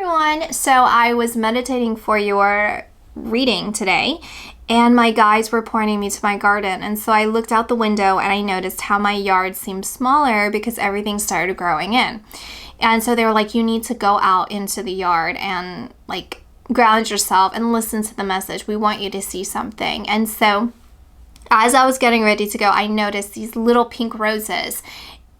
everyone. So I was meditating for your reading today, and my guides were pointing me to my garden. And so I looked out the window and I noticed how my yard seemed smaller because everything started growing in. And so they were like, you need to go out into the yard and like ground yourself and listen to the message. We want you to see something. And so as I was getting ready to go, I noticed these little pink roses.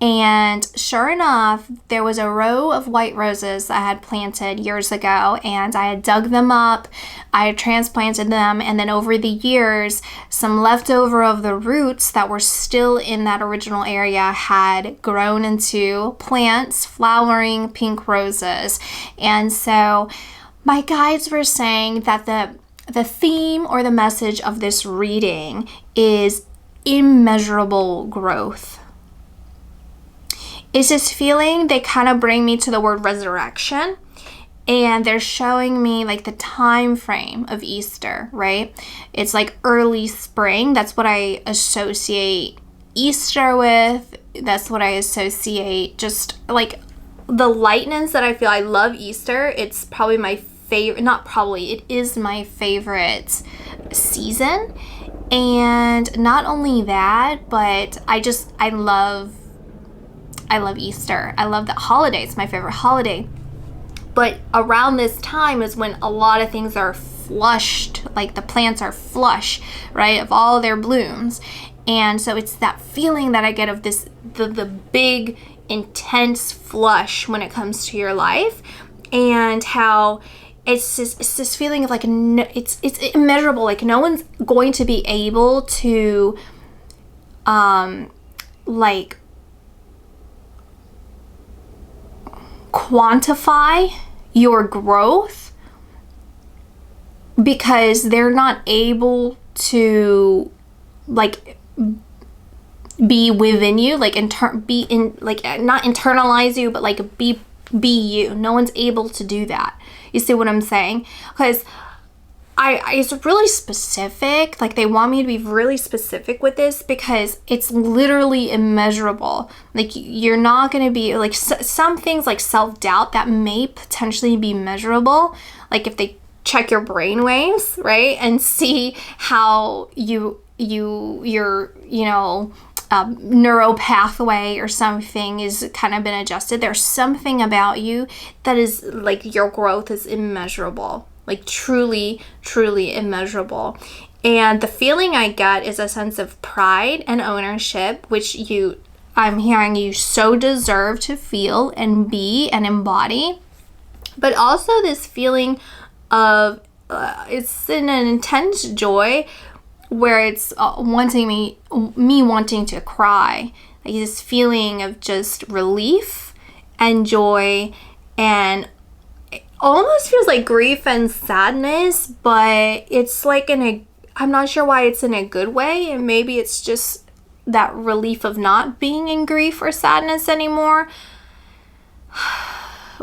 And sure enough, there was a row of white roses I had planted years ago, and I had dug them up, I had transplanted them, and then over the years, some leftover of the roots that were still in that original area had grown into plants, flowering pink roses. And so my guides were saying that the theme or the message of this reading is immeasurable growth. It's this feeling, they kind of bring me to the word resurrection, and they're showing me like the time frame of Easter, right? It's like early spring. That's what I associate Easter with. That's what I associate just like the lightness that I feel. I love Easter. It's probably my favorite, not probably, it is my favorite season. And not only that, but I love Easter. I love that holiday. It's my favorite holiday. But around this time is when a lot of things are flushed, like the plants are flush, right, of all their blooms. And so it's that feeling that I get of this, the big, intense flush when it comes to your life, and how it's this feeling of like, it's immeasurable. Like no one's going to be able to, like, quantify your growth because they're not able to like be within you, like be in, like not internalize you, but like be you. No one's able to do that. You see what I'm saying? Because it's really specific. Like they want me to be really specific with this because it's literally immeasurable. Like you're not going to be like some things like self-doubt that may potentially be measurable. Like if they check your brain waves, right? And see how your neuro pathway or something is kind of been adjusted. There's something about you that is like your growth is immeasurable. Like truly, truly immeasurable. And the feeling I get is a sense of pride and ownership, which I'm hearing you so deserve to feel and be and embody. But also this feeling of, it's an intense joy where it's me wanting to cry. Like this feeling of just relief and joy, and almost feels like grief and sadness, but it's like I'm not sure why it's in a good way, and maybe it's just that relief of not being in grief or sadness anymore,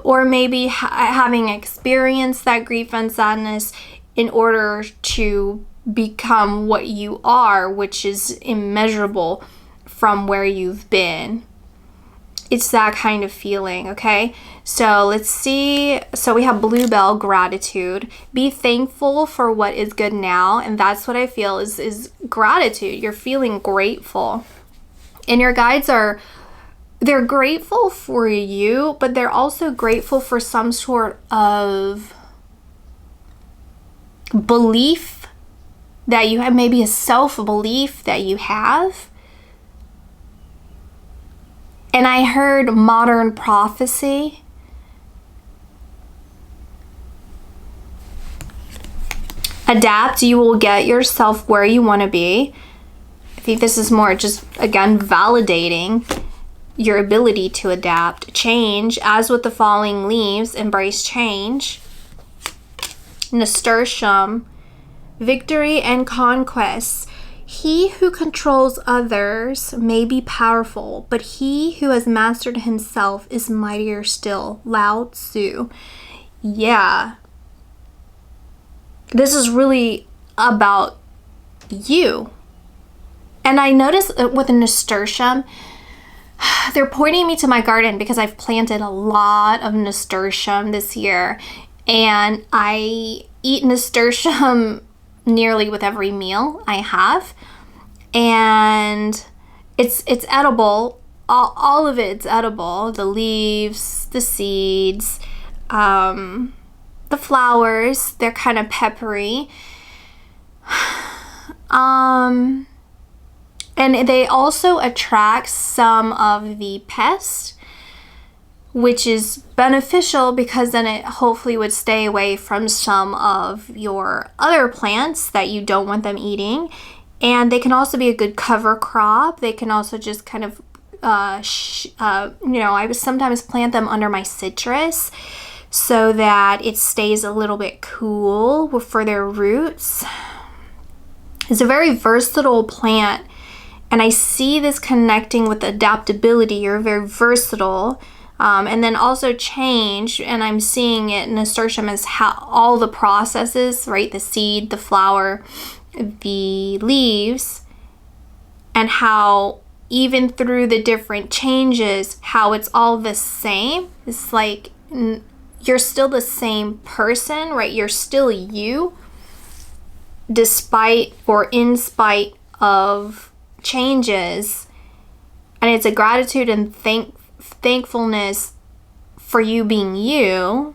or maybe having experienced that grief and sadness in order to become what you are, which is immeasurable from where you've been. It's that kind of feeling, okay? So let's see. So we have Bluebell, gratitude. Be thankful for what is good now. And that's what I feel is gratitude. You're feeling grateful. And your guides they're grateful for you, but they're also grateful for some sort of belief that you have, maybe a self-belief that you have. And I heard modern prophecy. Adapt, you will get yourself where you want to be. I think this is more just, again, validating your ability to adapt. Change, as with the falling leaves, embrace change. Nasturtium, victory and conquest. He who controls others may be powerful, but he who has mastered himself is mightier still. Lao Tzu. Yeah. This is really about you. And I noticed with the nasturtium, they're pointing me to my garden because I've planted a lot of nasturtium this year, and I eat nasturtium nearly with every meal I have, and it's edible. All of it's edible. The leaves, the seeds, the flowers, they're kind of peppery. And they also attract some of the pests, which is beneficial because then it hopefully would stay away from some of your other plants that you don't want them eating. And they can also be a good cover crop. They can also just kind of, I would sometimes plant them under my citrus so that it stays a little bit cool for their roots. It's a very versatile plant. And I see this connecting with adaptability. You're very versatile. And then also change. And I'm seeing it in nasturtium as how all the processes, right? The seed, the flower, the leaves, and how even through the different changes, how it's all the same. It's like you're still the same person, right? You're still you, despite or in spite of changes. And it's a gratitude and thankfulness for you being you.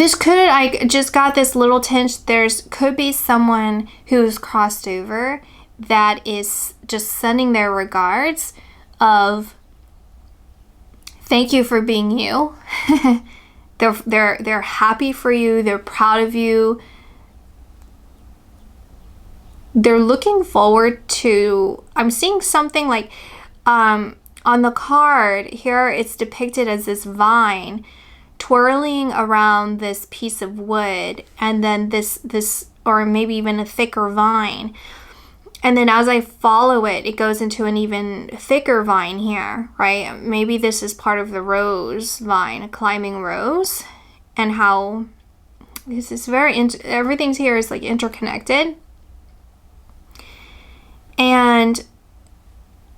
I just got this little tinge. Could be someone who's crossed over that is just sending their regards of thank you for being you. They're happy for you. They're proud of you. They're looking forward to, I'm seeing something like on the card here, it's depicted as this vine twirling around this piece of wood, and then this or maybe even a thicker vine. And then as I follow it, it goes into an even thicker vine here, right? Maybe this is part of the rose vine, a climbing rose, and how this is everything's here is like interconnected. And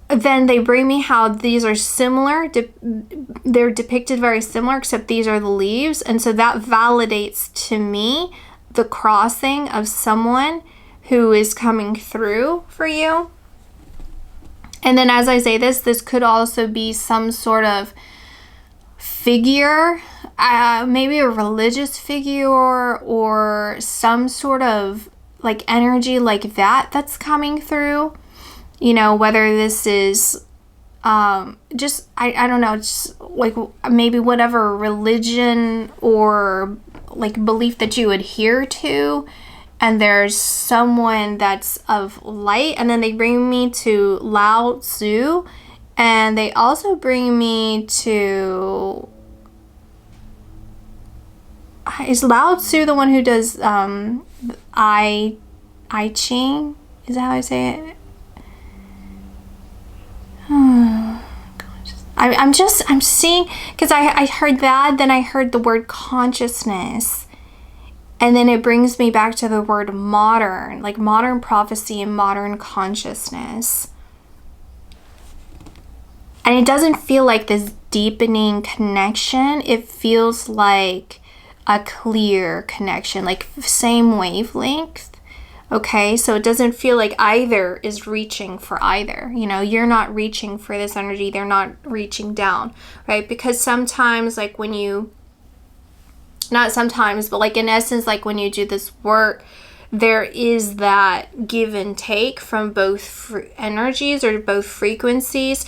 then they bring me how these are similar. They're depicted very similar, except these are the leaves. And so that validates to me the crossing of someone who is coming through for you. And then as I say this could also be some sort of figure, maybe a religious figure or some sort of like energy like that's coming through. You know, whether this is just, I don't know, just like maybe whatever religion or like belief that you adhere to, and there's someone that's of light. And then they bring me to Lao Tzu, and they also bring me to, is Lao Tzu the one who does I Ching? Is that how I say it? I'm seeing, because I heard that, then I heard the word consciousness, and then it brings me back to the word modern, like modern prophecy and modern consciousness. And it doesn't feel like this deepening connection. It feels like a clear connection, like same wavelength. Okay, so it doesn't feel like either is reaching for either. You know, you're not reaching for this energy. They're not reaching down, right? Because sometimes, like when you, not sometimes, but like in essence, like when you do this work, there is that give and take from both energies or both frequencies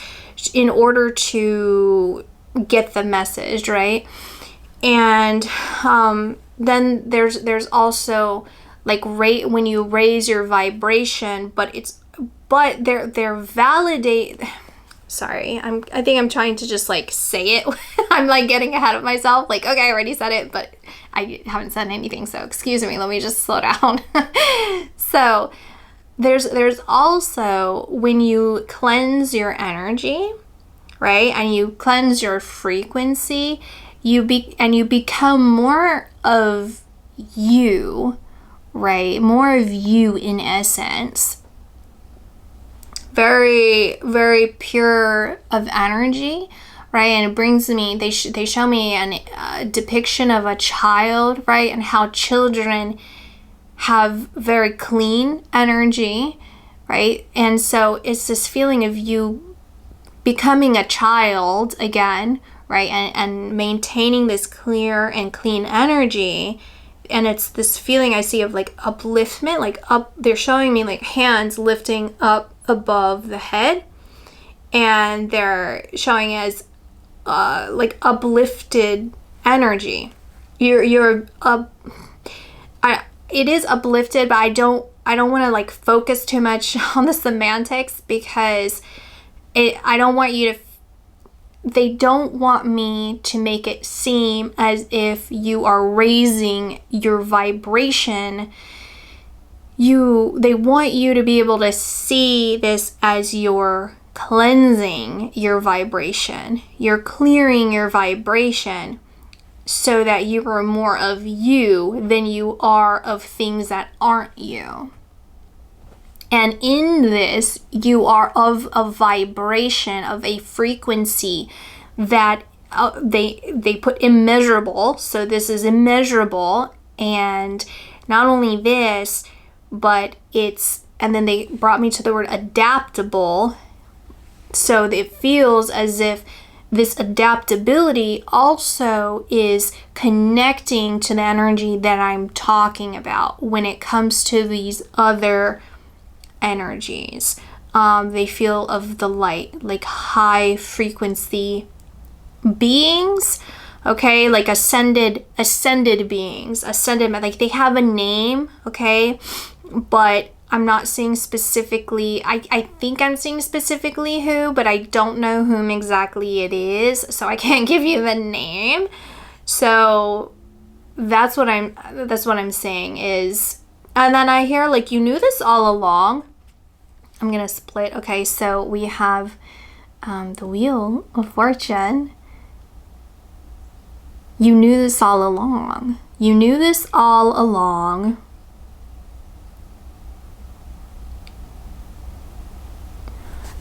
in order to get the message, right? And then there's also like when you raise your vibration, but they're validate. Sorry, I think I'm trying to just like say it. I'm like getting ahead of myself. Like, okay, I already said it, but I haven't said anything. So excuse me. Let me just slow down. So there's also when you cleanse your energy, right, and you cleanse your frequency, you become more of you. Right, more of you in essence. very, very pure of energy, right? And it brings me, they show me a depiction of a child, right? And how children have very clean energy, right? And so it's this feeling of you becoming a child again, right? And maintaining this clear and clean energy. And it's this feeling I see of like upliftment, like up, they're showing me like hands lifting up above the head, and they're showing as like uplifted energy. You're up. It is uplifted, but I don't want to like focus too much on the semantics, because I don't want you to. They don't want me to make it seem as if you are raising your vibration. They want you to be able to see this as you're cleansing your vibration. You're clearing your vibration so that you are more of you than you are of things that aren't you. And in this, you are of a vibration, of a frequency that they put immeasurable. So this is immeasurable. And not only this, but and then they brought me to the word adaptable. So it feels as if this adaptability also is connecting to the energy that I'm talking about when it comes to these other energies. They feel of the light, like high frequency beings, okay, like ascended beings, like they have a name, okay, but I'm not seeing specifically, I think I'm seeing specifically who, but I don't know whom exactly it is, so I can't give you the name. So that's what I'm saying is, and then I hear like, you knew this all along. I'm gonna split. Okay, so we have the Wheel of Fortune. You knew this all along. You knew this all along.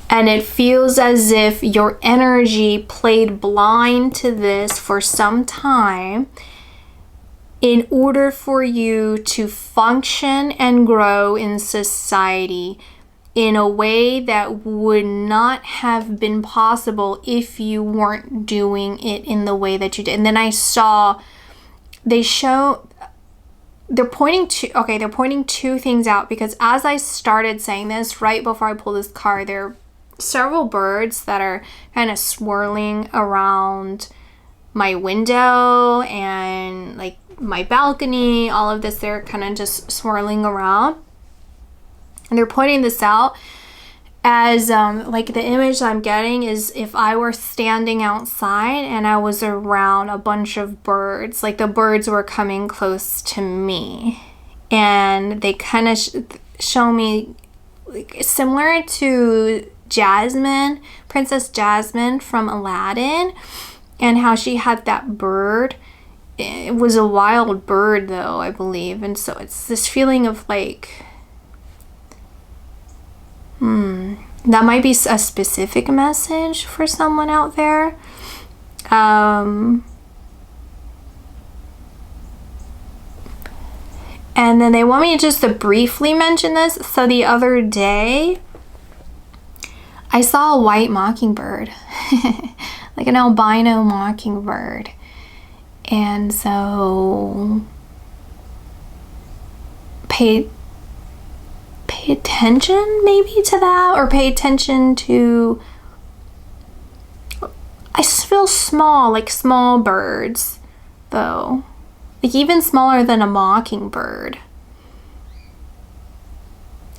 And it feels as if your energy played blind to this for some time in order for you to function and grow in society in a way that would not have been possible if you weren't doing it in the way that you did. And then I saw, they're pointing two things out, because as I started saying this, right before I pull this card, there are several birds that are kind of swirling around my window and like my balcony, all of this, they're kind of just swirling around. And they're pointing this out as like the image I'm getting is if I were standing outside and I was around a bunch of birds, like the birds were coming close to me, and they kind of show me like, similar to Jasmine, Princess Jasmine from Aladdin, and how she had that bird. It was a wild bird though, I believe, and so it's this feeling of like, that might be a specific message for someone out there. And then they want me just to briefly mention this. So the other day, I saw a white mockingbird, like an albino mockingbird. And so pay attention maybe to that, or pay attention to, I feel small, like small birds though, like even smaller than a mockingbird.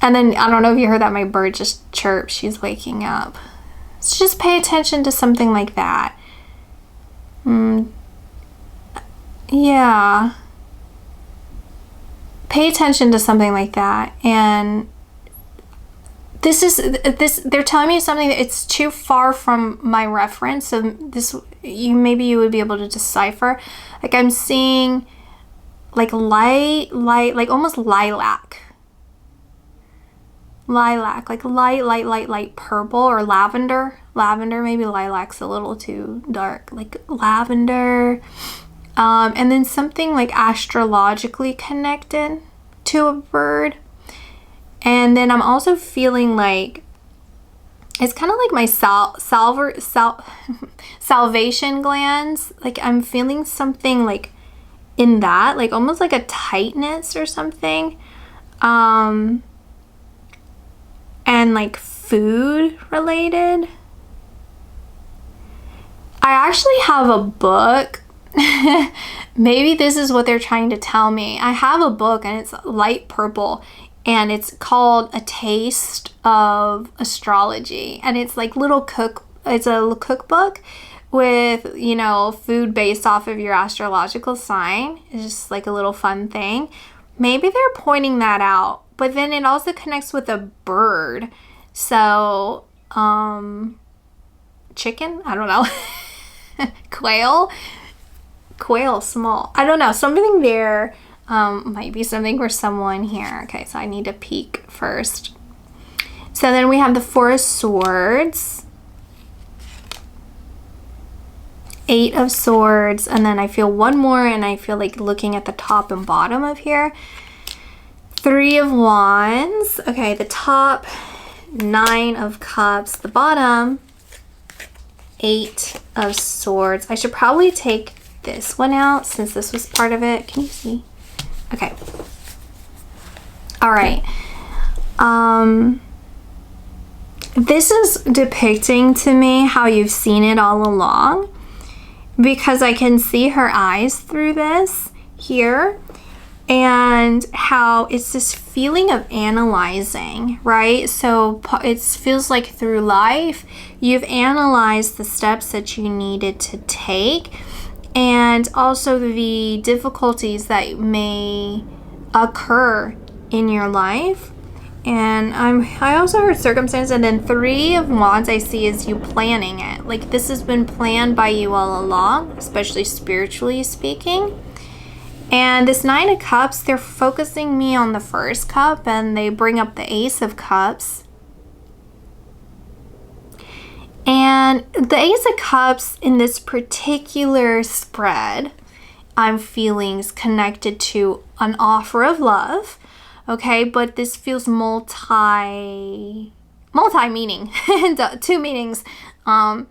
And then I don't know if you heard that, my bird just chirped, she's waking up. So just pay attention to something like that. Yeah, pay attention to something like that. And they're telling me something that it's too far from my reference, so this maybe you would be able to decipher. Like I'm seeing like light, like almost lilac lilac, like light purple or lavender. Lavender, maybe lilac's a little too dark, like lavender. And then something like astrologically connected to a bird. And then I'm also feeling like it's kind of like my salvation glands. Like I'm feeling something like in that, like almost like a tightness or something. And like food related. I actually have a book. Maybe this is what they're trying to tell me. I have a book and it's light purple and it's called A Taste of Astrology, and it's like it's a cookbook with, you know, food based off of your astrological sign. It's just like a little fun thing. Maybe they're pointing that out, but then it also connects with a bird. So, chicken? I don't know. Quail, small. I don't know. Something there might be something for someone here. Okay, so I need to peek first. So then we have the Four of Swords, Eight of Swords, and then I feel one more, and I feel like looking at the top and bottom of here. Three of Wands. Okay, the top, Nine of Cups. The bottom, Eight of Swords. I should probably take this one out since this was part of it. Can you see? Okay. All right. This is depicting to me how you've seen it all along, because I can see her eyes through this here, and how it's this feeling of analyzing, right? So it feels like through life, you've analyzed the steps that you needed to take, and also the difficulties that may occur in your life. And I also heard circumstance, and then Three of Wands I see is you planning it. Like this has been planned by you all along, especially spiritually speaking. And this Nine of Cups, they're focusing me on the first cup, and they bring up the Ace of Cups. And the Ace of Cups in this particular spread, I'm feeling is connected to an offer of love. Okay, but this feels multi-meaning, two meanings. I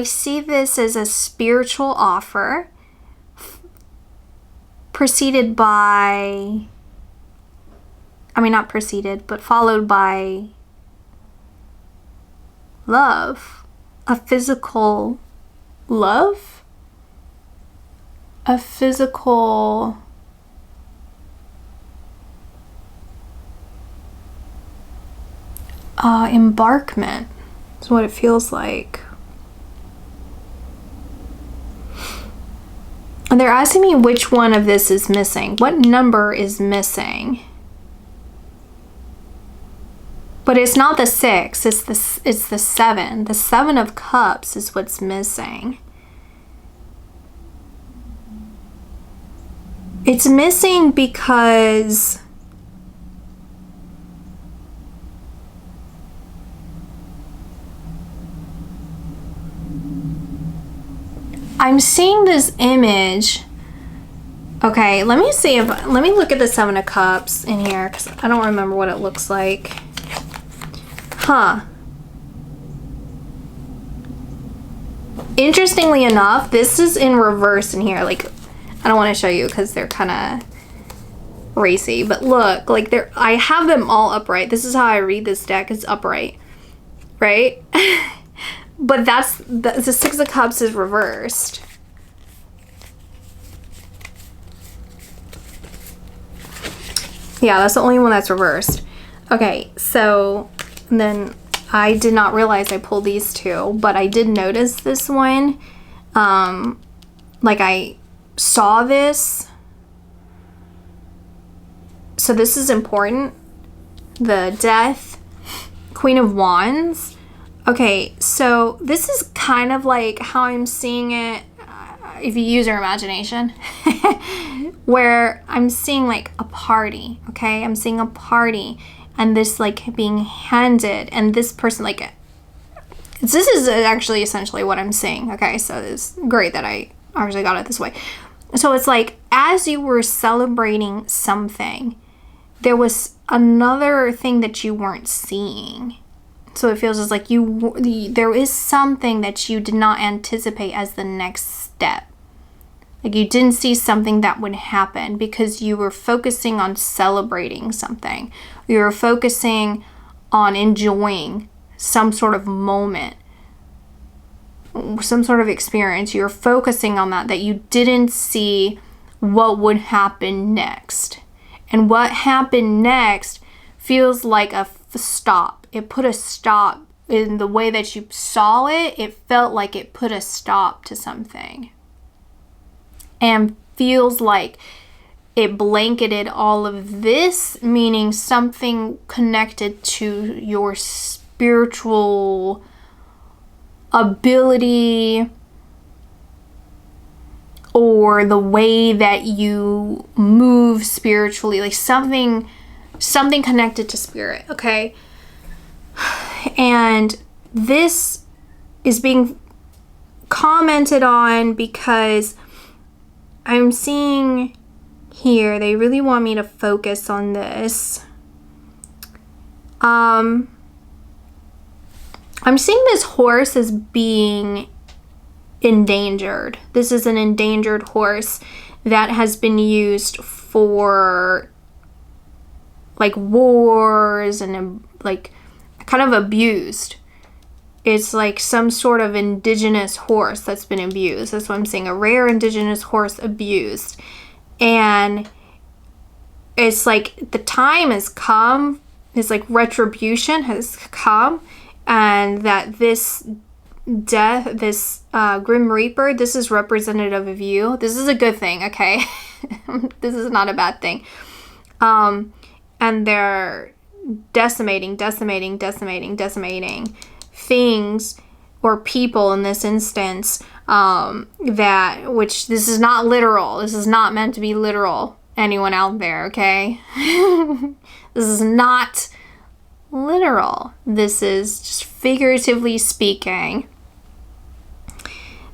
see this as a spiritual offer preceded by, not preceded, but followed by love, a physical love, a physical embarkment is what it feels like. And they're asking me which one of this is missing. What number is missing? But it's not the 6, it's the 7. The 7 of Cups is what's missing. It's missing because I'm seeing this image. Okay, let me look at the 7 of Cups in here, because I don't remember what it looks like. Interestingly enough, this is in reverse in here. Like, I don't want to show you because they're kind of racy, but look, like I have them all upright. This is how I read this deck. It's upright, right? But the 6 of Cups is reversed. Yeah, that's the only one that's reversed. Okay, so then I did not realize I pulled these two, but I did notice this one. Like I saw this. So this is important. The Death, Queen of Wands. Okay, so this is kind of like how I'm seeing it, if you use your imagination. where I'm seeing like a party, okay? I'm seeing a party and this like being handed, and this person like, this is actually essentially what I'm seeing, okay? So it's great that I actually got it this way. So it's like, as you were celebrating something, there was another thing that you weren't seeing. So it feels as like there is something that you did not anticipate as the next step. Like you didn't see something that would happen because you were focusing on celebrating something. You were focusing on enjoying some sort of moment, some sort of experience. You're focusing on that you didn't see what would happen next. And what happened next feels like a stop. It put a stop in the way that you saw it. It felt like it put a stop to something. And feels like it blanketed all of this, meaning something connected to your spiritual ability or the way that you move spiritually, like something connected to spirit, okay? And this is being commented on because I'm seeing here, they really want me to focus on this. I'm seeing this horse as being endangered. This is an endangered horse that has been used for like wars and like kind of abused. It's like some sort of indigenous horse that's been abused. That's what I'm saying, a rare indigenous horse abused. And it's like the time has come, it's like retribution has come, and that this death, this Grim Reaper, this is representative of you. This is a good thing, okay? This is not a bad thing. And they're decimating things or people in this instance, which this is not literal. This is not meant to be literal. Anyone out there, okay? This is not literal. This is just figuratively speaking.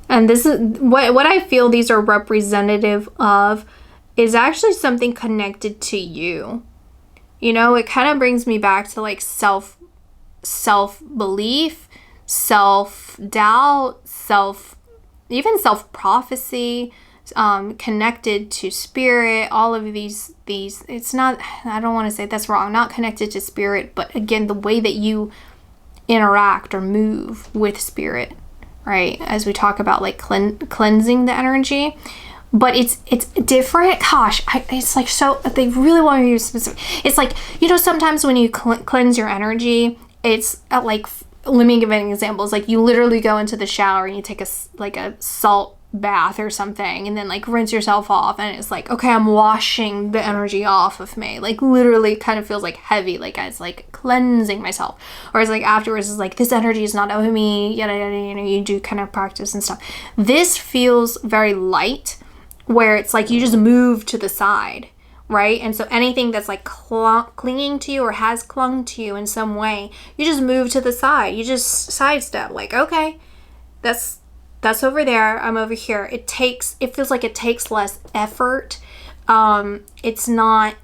And this is what I feel these are representative of is actually something connected to you. You know, it kind of brings me back to like self-belief, self-doubt, even self-prophecy, connected to spirit, all of these, it's not, I don't want to say that's wrong, not connected to spirit, but again, the way that you interact or move with spirit, right? As we talk about like cleansing the energy. But it's different. Gosh, it's like so, they really want to be specific. It's like, you know, sometimes when you cleanse your energy, it's like, let me give an example. It's like you literally go into the shower and you take a salt bath or something and then like rinse yourself off, and it's like, okay, I'm washing the energy off of me. Like literally kind of feels like heavy, like it's like cleansing myself. Or it's like afterwards, it's like, this energy is not of me, yada yada, you know, you do kind of practice and stuff. This feels very light, where it's like you just move to the side, right? And so anything that's like clinging to you or has clung to you in some way, you just move to the side. You just sidestep, like, okay, that's over there, I'm over here. It feels like it takes less effort. It's not,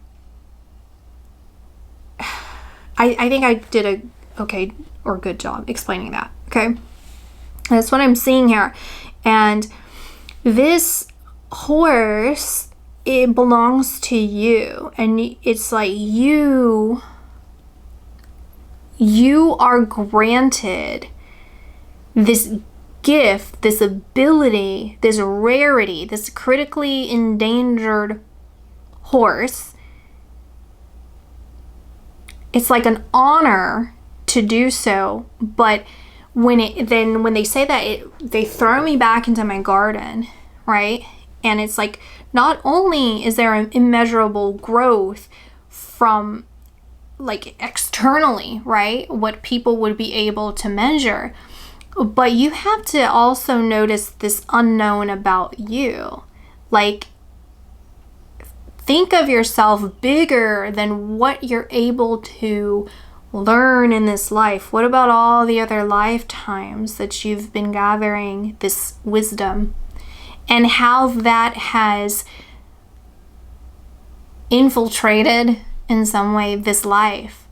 I think I did a okay or good job explaining that, okay? That's what I'm seeing here. And this horse, it belongs to you, and it's like you are granted this gift, this ability, this rarity, this critically endangered horse. It's like an honor to do so, but when they say that, they throw me back into my garden, right? And it's like, not only is there an immeasurable growth from like externally, right? What people would be able to measure, but you have to also notice this unknown about you. Like think of yourself bigger than what you're able to learn in this life. What about all the other lifetimes that you've been gathering this wisdom, and how that has infiltrated in some way this life?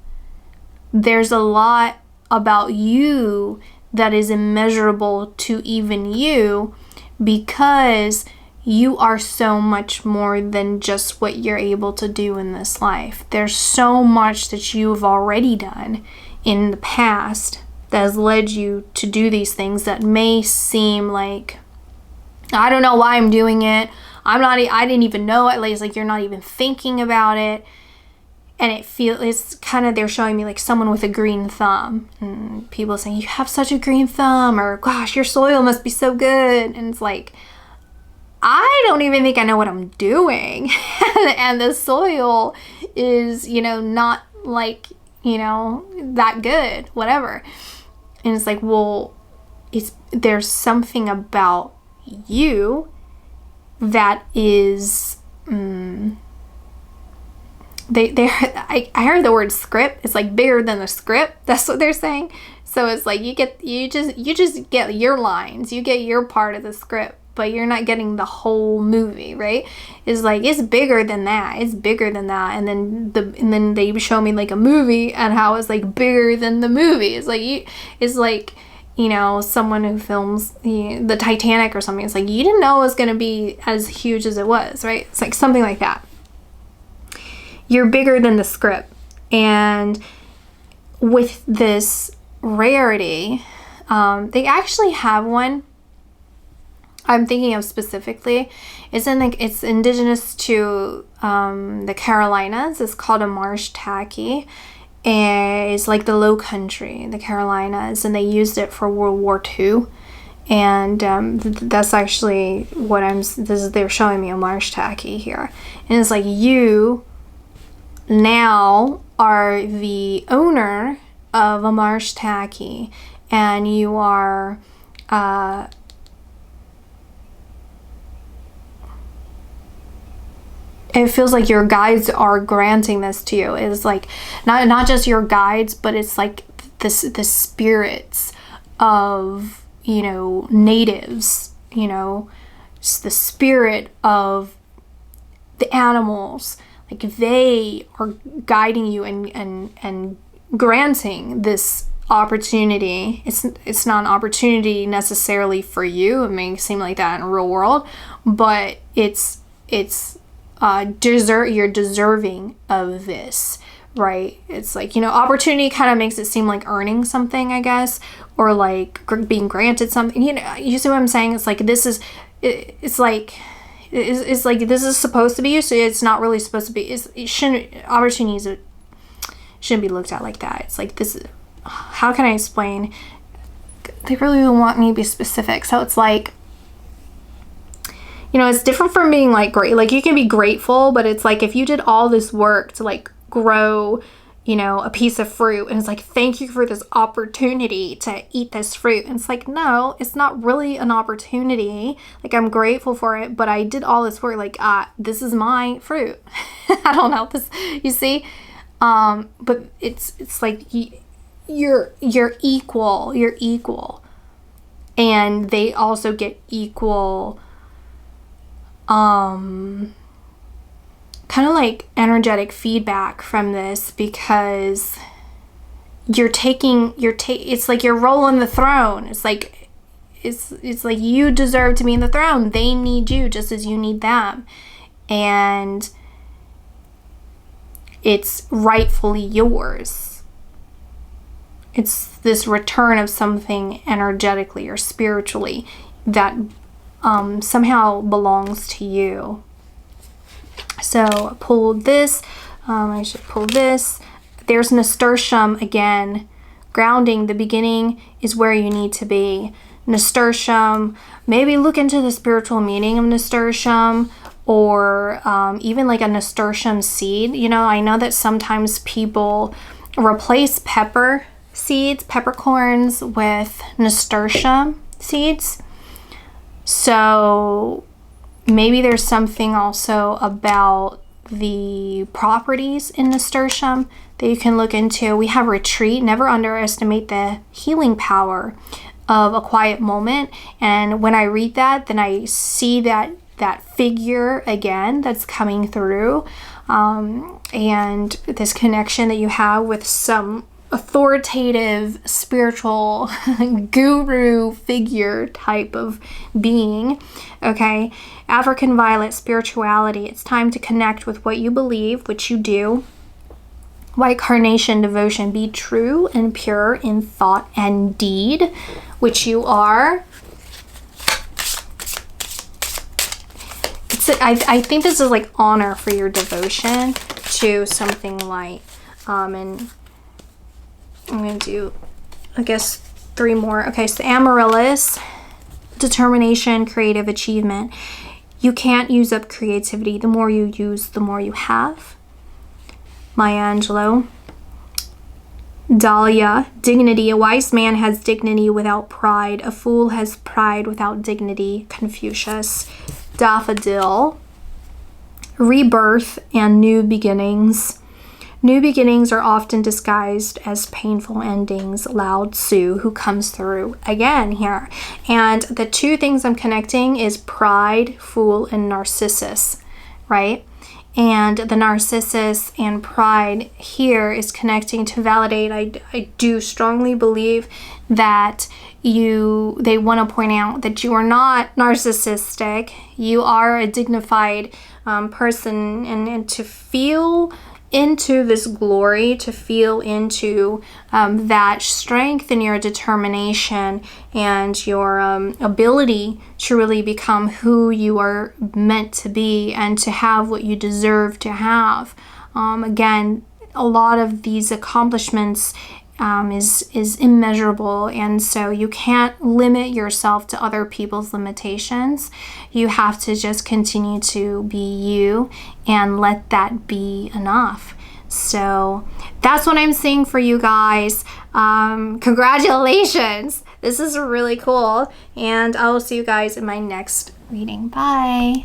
There's a lot about you that is immeasurable to even you, because you are so much more than just what you're able to do in this life. There's so much that you've already done in the past that has led you to do these things that may seem like, I don't know why I'm doing it. I didn't even know it. Like, it's like you're not even thinking about it. And it's kind of, they're showing me like someone with a green thumb, and people saying, you have such a green thumb, or gosh, your soil must be so good. And it's like, I don't even think I know what I'm doing. And the soil is, not like, that good, whatever. And it's like, well, there's something about you that is, I heard the word script. It's like bigger than the script. That's what they're saying. So it's like you just get your lines, you get your part of the script, but you're not getting the whole movie, right? It's like, it's bigger than that. It's bigger than that. And then they show me like a movie and how it's like bigger than the movie. It's like someone who films the Titanic or something. It's like, you didn't know it was going to be as huge as it was, right? It's like something like that. You're bigger than the script. And with this rarity, they actually have one I'm thinking of specifically. It's indigenous to the Carolinas. It's called a marsh tacky. And it's like the Low Country, the Carolinas, and they used it for World War II. And that's actually what they're showing me a marsh tacky here. And it's like, you now are the owner of a marsh tacky, and you are it feels like your guides are granting this to you. It's like not just your guides, but it's like the spirits of natives, it's the spirit of the animals. Like, they are guiding you and granting this opportunity. It's not an opportunity necessarily for you. It may seem like that in the real world, but you're deserving of this, right? It's like, opportunity kind of makes it seem like earning something, I guess, or like being granted something. You see what I'm saying? It's like, this is supposed to be you, so it's not really supposed to be. Opportunities shouldn't be looked at like that. It's like, this, how can I explain? They really want me to be specific. So it's like, it's different from being like great. Like, you can be grateful, but it's like, if you did all this work to like grow, a piece of fruit, and it's like, thank you for this opportunity to eat this fruit. And it's like, no, it's not really an opportunity. Like, I'm grateful for it, but I did all this work. Like, this is my fruit. I don't know this, you see? But it's like, you're equal. And they also get equal, kind of like energetic feedback from this, because it's like you're rolling the throne. It's like you deserve to be in the throne. They need you just as you need them, and it's rightfully yours. It's this return of something energetically or spiritually that somehow belongs to you. So I pulled this. I should pull this. There's nasturtium again. Grounding, the beginning is where you need to be. Nasturtium, maybe look into the spiritual meaning of nasturtium, or even like a nasturtium seed. I know that sometimes people replace peppercorns with nasturtium seeds. So maybe there's something also about the properties in nasturtium that you can look into. We have retreat. Never underestimate the healing power of a quiet moment. And when I read that, then I see that figure again that's coming through, and this connection that you have with some authoritative spiritual guru figure type of being. Okay, African violet, spirituality. It's time to connect with what you believe, which you do. White carnation, devotion. Be true and pure in thought and deed, which you are. I think this is like honor for your devotion to something light. And I'm going to do, I guess, 3 more. Okay, so Amaryllis, determination, creative achievement. You can't use up creativity. The more you use, the more you have. Maya Angelou. Dahlia, dignity. A wise man has dignity without pride. A fool has pride without dignity. Confucius. Daffodil, rebirth and new beginnings. New beginnings are often disguised as painful endings. Lao Tzu, who comes through again here. And the 2 things I'm connecting is pride, fool, and narcissus, right? And the narcissus and pride here is connecting to validate. I do strongly believe that they want to point out that you are not narcissistic. You are a dignified person, and to feel into this glory, to feel into that strength and your determination and your ability to really become who you are meant to be and to have what you deserve to have. Again, a lot of these accomplishments is immeasurable, and so you can't limit yourself to other people's limitations. You have to just continue to be you and let that be enough. So that's what I'm seeing for you guys. Congratulations. This is really cool, and I will see you guys in my next reading. Bye.